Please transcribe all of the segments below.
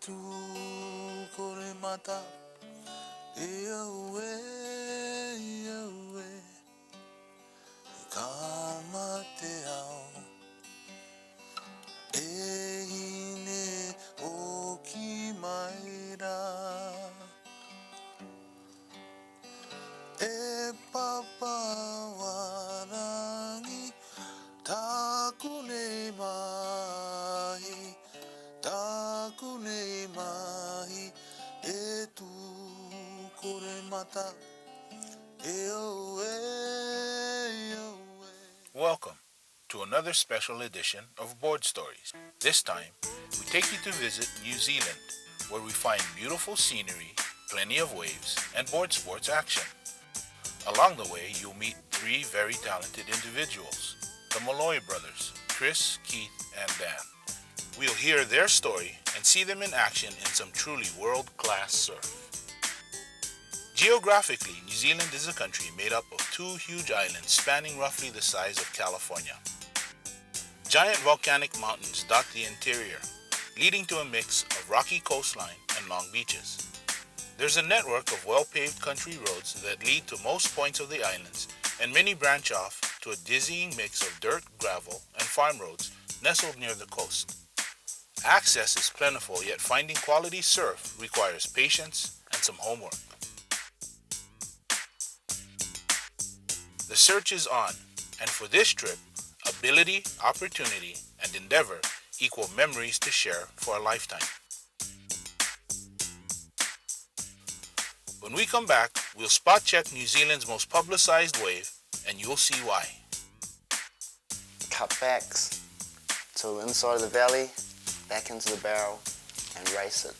tu kore mata e aue ka mate au e hine o ki mai rā e papa warangi taku nei mahi e tu kore mata e oe. Welcome to another special edition of Board Stories. This time, we take you to visit New Zealand, where we find beautiful scenery, plenty of waves, and board sports action. Along the way, you'll meet three very talented individuals, the Malloy brothers, Chris, Keith, and Dan. We'll hear their story and see them in action in some truly world-class surf. Geographically, New Zealand is a country made up of two huge islands spanning roughly the size of California. Giant volcanic mountains dot the interior, leading to a mix of rocky coastline and long beaches. There's a network of well-paved country roads that lead to most points of the islands, and many branch off to a dizzying mix of dirt, gravel, and farm roads nestled near the coast. Access is plentiful, yet finding quality surf requires patience and some homework. The search is on, and for this trip, ability, opportunity, and endeavor equal memories to share for a lifetime. When we come back, we'll spot check New Zealand's most publicized wave, and you'll see why. Cutbacks to the inside of the valley, back into the barrel, and race it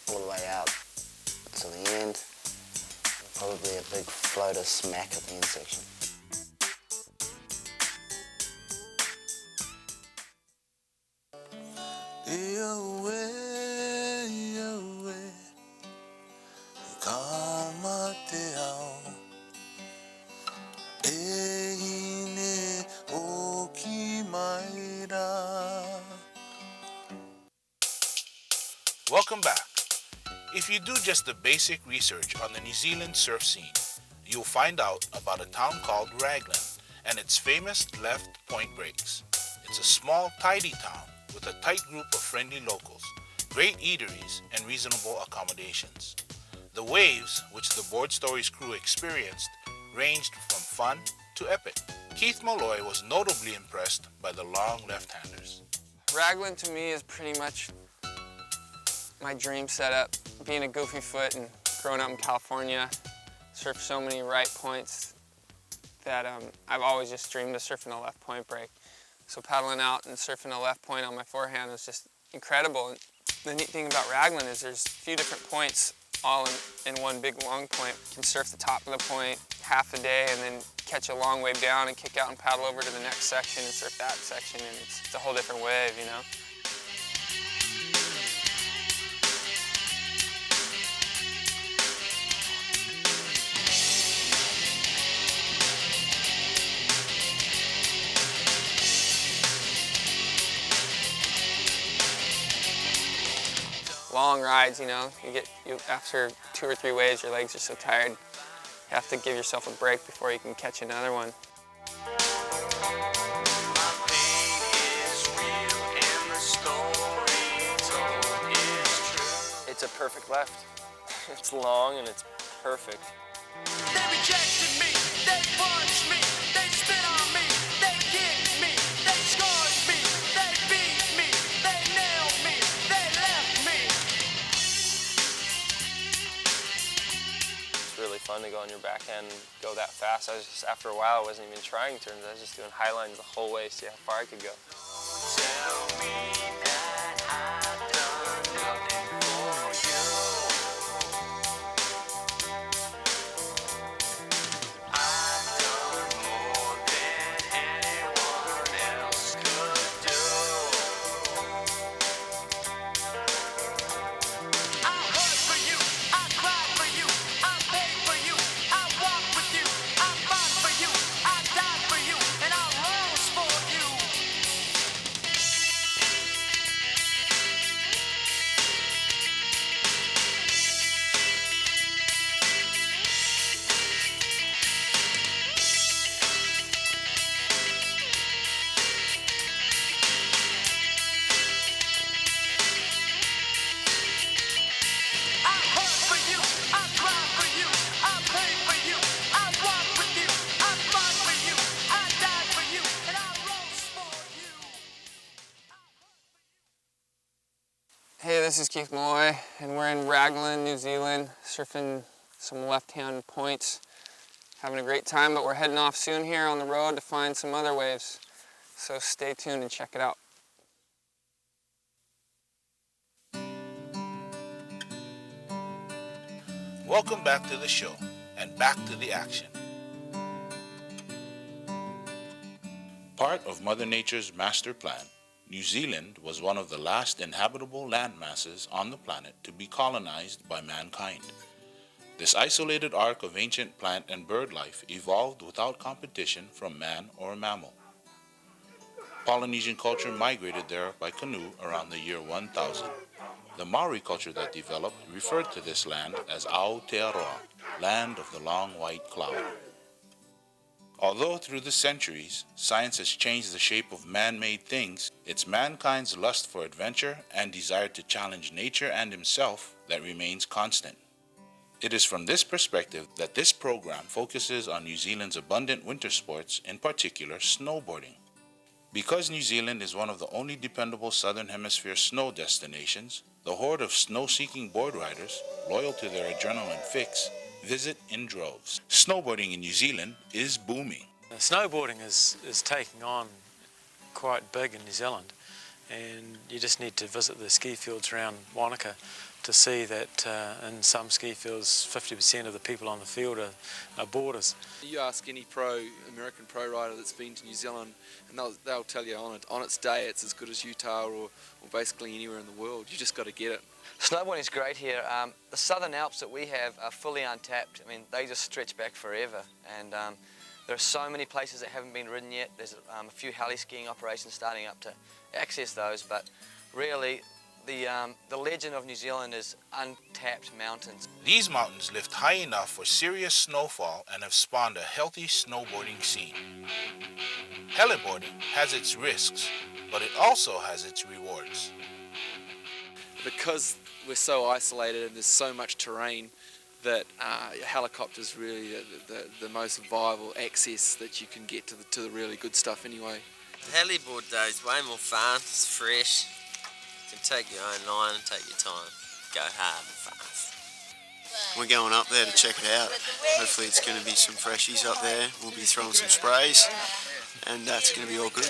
all the way out to the end. Probably a big floater smack at the end section. Welcome back. If you do just the basic research on the New Zealand surf scene, you'll find out about a town called Raglan and its famous left point breaks. It's a small, tidy town with a tight group of friendly locals, great eateries, and reasonable accommodations. The waves, which the Board Stories crew experienced, ranged from fun to epic. Keith Malloy was notably impressed by the long left-handers. Raglan to me is pretty much my dream setup. Being a goofy foot and growing up in California, surfed so many right points that I've always just dreamed of surfing a left point break. So paddling out and surfing a left point on my forehand was just incredible. And the neat thing about Raglan is there's a few different points all in one big long point. You can surf the top of the point half a day and then catch a long wave down and kick out and paddle over to the next section and surf that section, and it's a whole different wave, you know? Long rides, you know, after 2 or 3 waves, your legs are so tired. You have to give yourself a break before you can catch another one. It's a perfect left. It's long and it's perfect. They rejected me, they punched me, they spit on me, they kicked me, they scored me, they beat me, they nailed me, they left me. It's really fun to go on your backhand and go that fast. After a while, I wasn't even trying turns. I was just doing high lines the whole way, see how far I could go. Tell me that I've done nothing for you. I've done more than anyone else could do. I hurt for you, I cried for you, I paid for you, I walked with you, I fought for you, I died for you, and I rose for you. this is Keith Malloy, and we're in Raglan, New Zealand, surfing some left-hand points. Having a great time, but we're heading off soon here on the road to find some other waves. So stay tuned and check it out. Welcome back to the show, and back to the action. Part of Mother Nature's master plan, New Zealand was one of the last inhabitable land masses on the planet to be colonized by mankind. This isolated arc of ancient plant and bird life evolved without competition from man or mammal. Polynesian culture migrated there by canoe around the year 1000. The Maori culture that developed referred to this land as Aotearoa, land of the long white cloud. Although through the centuries, science has changed the shape of man-made things, it's mankind's lust for adventure and desire to challenge nature and himself that remains constant. It is from this perspective that this program focuses on New Zealand's abundant winter sports, in particular snowboarding. Because New Zealand is one of the only dependable Southern Hemisphere snow destinations, the horde of snow-seeking board riders, loyal to their adrenaline fix, visit in droves. Snowboarding in New Zealand is booming. Snowboarding is taking on quite big in New Zealand, and you just need to visit the ski fields around Wanaka to see that in some ski fields 50% of the people on the field are boarders. You ask any American pro rider that's been to New Zealand, and they'll tell you on its day it's as good as Utah or basically anywhere in the world. You just got to get it. Snowboarding is great here. The southern Alps that we have are fully untapped. I mean, they just stretch back forever, and there are so many places that haven't been ridden yet. There's a few heli skiing operations starting up to access those, but really the legend of New Zealand is untapped mountains. These mountains lift high enough for serious snowfall and have spawned a healthy snowboarding scene. Heliboarding has its risks, but it also has its rewards. Because we're so isolated and there's so much terrain, that helicopter's really the most viable access that you can get to the really good stuff anyway. The heliboard though is way more fun, it's fresh. You can take your own line and take your time. Go hard and fast. We're going up there to check it out. Hopefully it's going to be some freshies up there. We'll be throwing some sprays and that's going to be all good.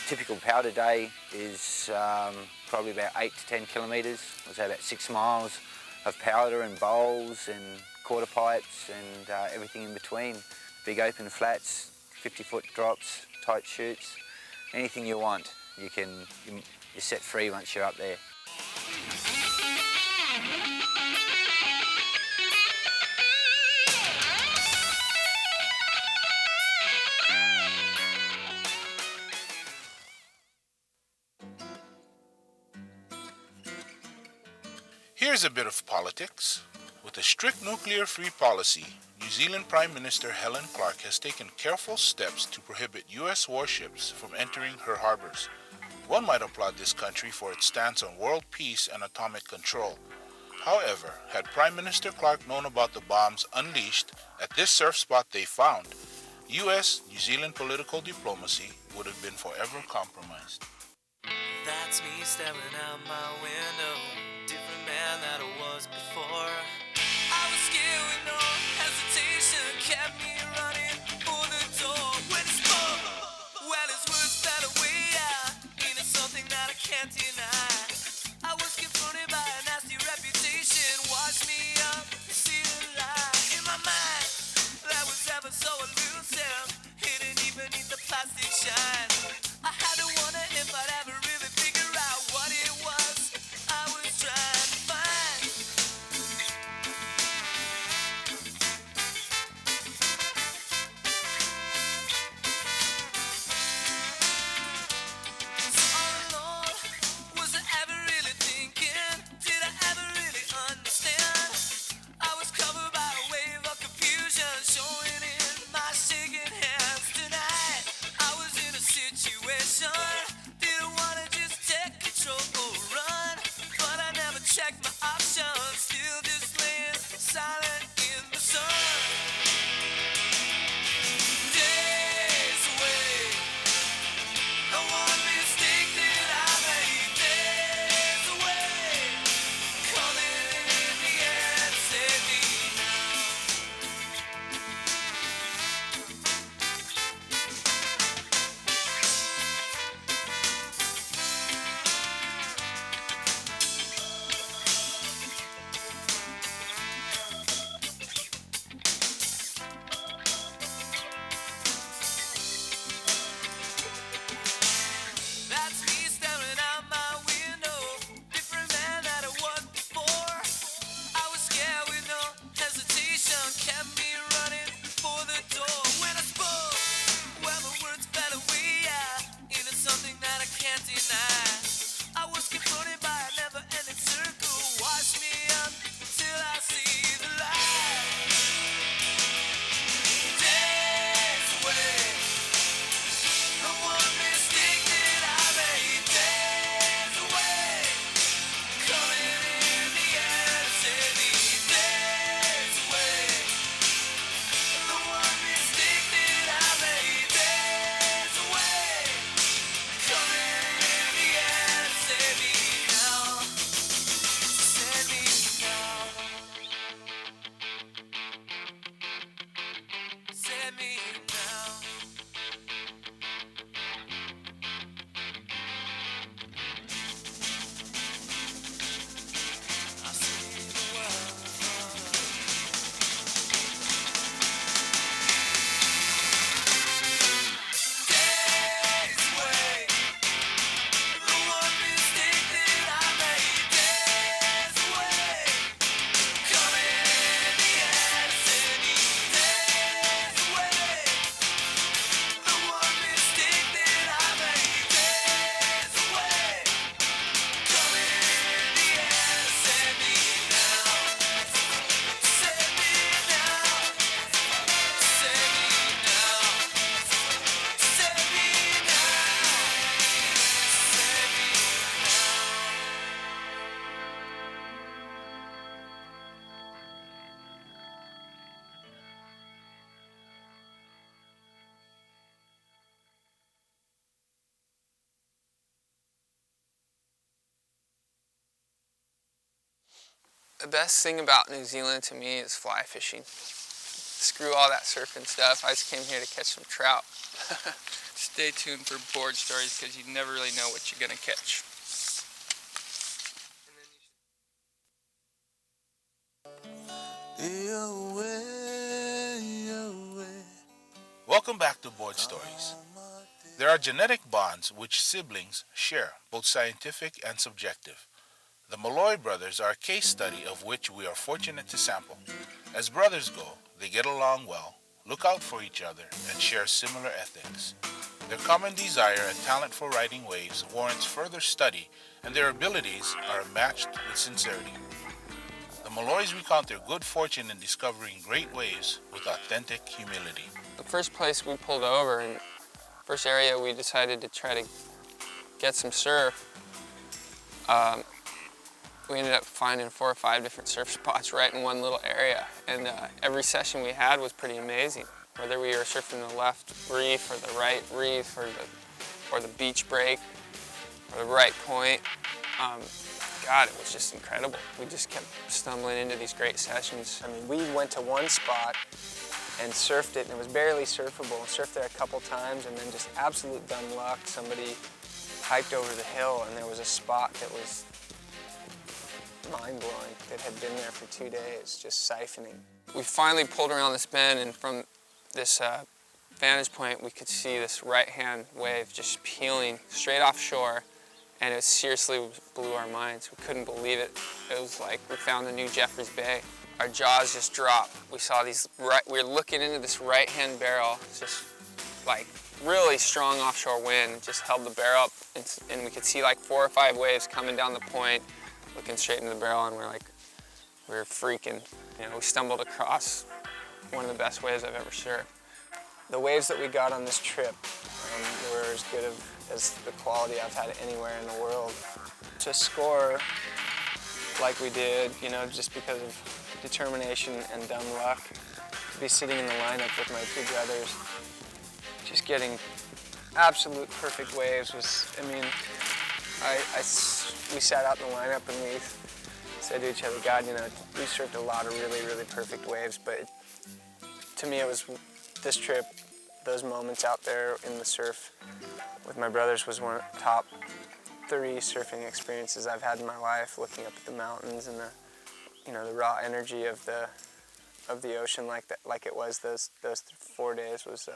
Typical powder day is probably about 8 to 10 kilometres, so about 6 miles of powder and bowls and quarter pipes and everything in between. Big open flats, 50-foot drops, tight chutes, anything you want, you're set free once you're up there. Here's a bit of politics. With a strict nuclear-free policy, New Zealand Prime Minister Helen Clark has taken careful steps to prohibit U.S. warships from entering her harbors. One might applaud this country for its stance on world peace and atomic control. However, had Prime Minister Clark known about the bombs unleashed at this surf spot they found, U.S.-New Zealand political diplomacy would have been forever compromised. That's me staring out my window, different man that I was before. I was scared with no hesitation, kept me running for the door. When it's spoke, well, his words fell away, ain't it something that I can't deny? I was confronted by a nasty reputation, washed me up, see the lie. In my mind, that was ever so elusive, hidden even beneath the plastic shine. I had to wonder if I'd ever really figure out what it was I was trying to find. So all alone, was I ever really thinking? Did I ever really understand? I was covered by a wave of confusion, showing in my shaking hands. Tonight, I was in a situation, didn't want to just take control or run, but I never checked my options, still just laying silent in the sun. Days away, no one mistake that I made. Days away, coming in the end, save me That's me staring out my window, different man that I was before. I was scared with no hesitation, kept me running for the door. When I spoke, well, the words fell away, into something that I can't deny. I was confronted by a never-ending circle, wash me up till I see the light. Days away, no one mistake that I made. Days away, coming in the end, save me. Days away, no one mistake that I made. Days away, coming in the end, save me now. Save me now. Save me now. I see the world days away, the one mistake that I made. Days away, coming in the end, save me. Days away, the one mistake that I made. Days away, coming in the end, save me now. Save me now. Save me now. Save me The best thing about New Zealand to me is fly fishing. Screw all that surfing stuff. I just came here to catch some trout. Stay tuned for board stories because you never really know what you're going to catch. Welcome back to Board Stories. There are genetic bonds which siblings share, both scientific and subjective. The Malloy brothers are a case study of which we are fortunate to sample. As brothers go, they get along well, look out for each other, and share similar ethics. Their common desire and talent for riding waves warrants further study, and their abilities are matched with sincerity. The Malloys recount their good fortune in discovering great waves with authentic humility. The first place we pulled over, and first area we decided to try to get some surf, We ended up finding 4 or 5 different surf spots right in one little area, and every session we had was pretty amazing. Whether we were surfing the left reef or the right reef or the beach break or the right point, God, it was just incredible. We just kept stumbling into these great sessions. I mean, we went to one spot and surfed it, and it was barely surfable. Surfed there a couple times, and then just absolute dumb luck. Somebody hiked over the hill, and there was a spot that was mind-blowing that had been there for 2 days, just siphoning. We finally pulled around this bend, and from this vantage point, we could see this right-hand wave just peeling straight offshore, and it seriously blew our minds. We couldn't believe it. It was like we found a new Jeffreys Bay. Our jaws just dropped. We saw these, we were looking into this right-hand barrel, just like really strong offshore wind, just held the barrel up, and we could see like 4 or 5 waves coming down the point, looking straight into the barrel, and we were freaking. You know, we stumbled across one of the best waves I've ever surfed. The waves that we got on this trip were as good as the quality I've had anywhere in the world. To score like we did, you know, just because of determination and dumb luck, to be sitting in the lineup with my 2 brothers, just getting absolute perfect waves was, I mean, we sat out in the lineup and we said to each other, God, you know, we surfed a lot of really, really perfect waves, but to me it was this trip, those moments out there in the surf with my brothers was one of the top 3 surfing experiences I've had in my life, looking up at the mountains and the, you know, the raw energy of the ocean like it was those 4 days was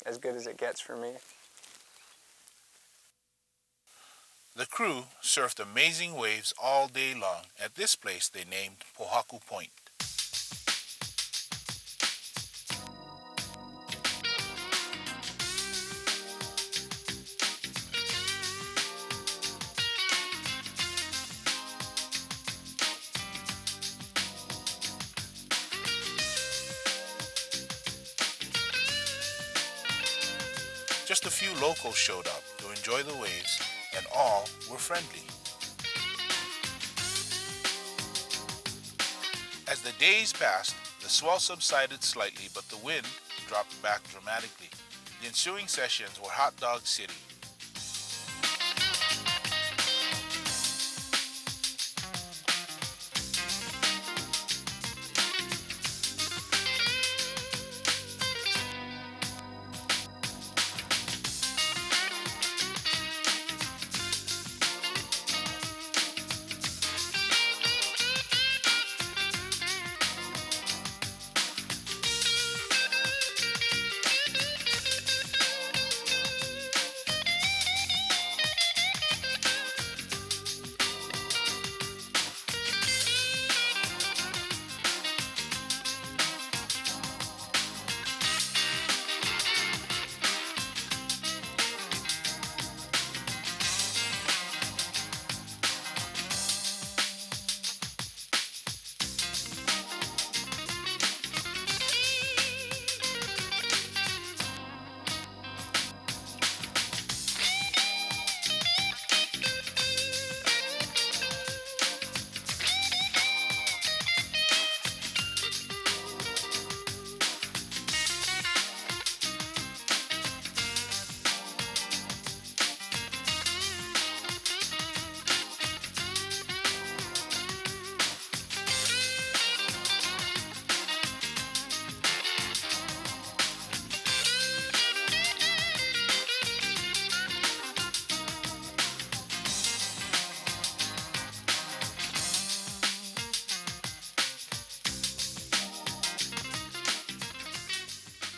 as good as it gets for me. The crew surfed amazing waves all day long at this place they named Pohaku Point. Just a few locals showed up to enjoy the waves, and all were friendly. As the days passed, the swell subsided slightly, but the wind dropped back dramatically. The ensuing sessions were Hot Dog City.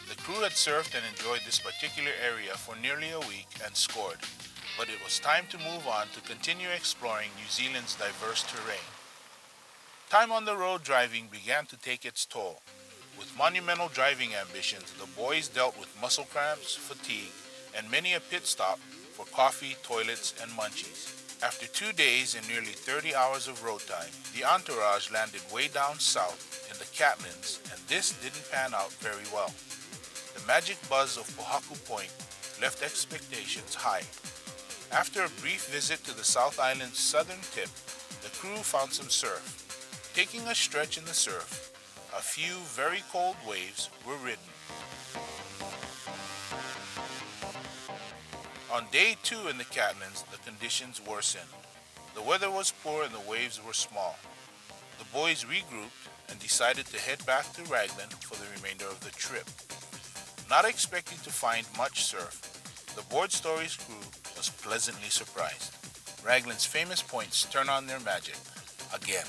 The crew had surfed and enjoyed this particular area for nearly a week and scored, but it was time to move on to continue exploring New Zealand's diverse terrain. Time on the road driving began to take its toll. With monumental driving ambitions, the boys dealt with muscle cramps, fatigue, and many a pit stop for coffee, toilets, and munchies. After 2 days and nearly 30 hours of road time, the entourage landed way down south in the Catlins, and this didn't pan out very well. The magic buzz of Pohaku Point left expectations high. After a brief visit to the South Island's southern tip, the crew found some surf. Taking a stretch in the surf, a few very cold waves were ridden. On day 2 in the Catlins, the conditions worsened. The weather was poor and the waves were small. The boys regrouped and decided to head back to Raglan for the remainder of the trip. Not expecting to find much surf, the Board Stories crew was pleasantly surprised. Raglan's famous points turn on their magic again.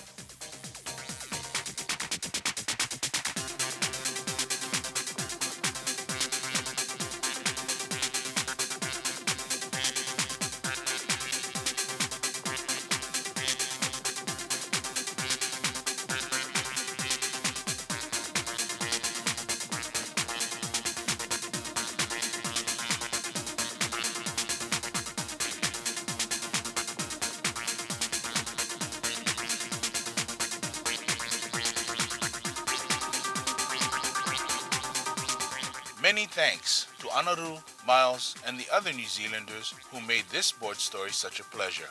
Many thanks to Anaru, Miles, and the other New Zealanders who made this board story such a pleasure.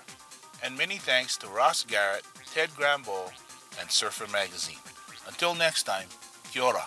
And many thanks to Ross Garrett, Ted Grambo, and Surfer Magazine. Until next time, kia ora.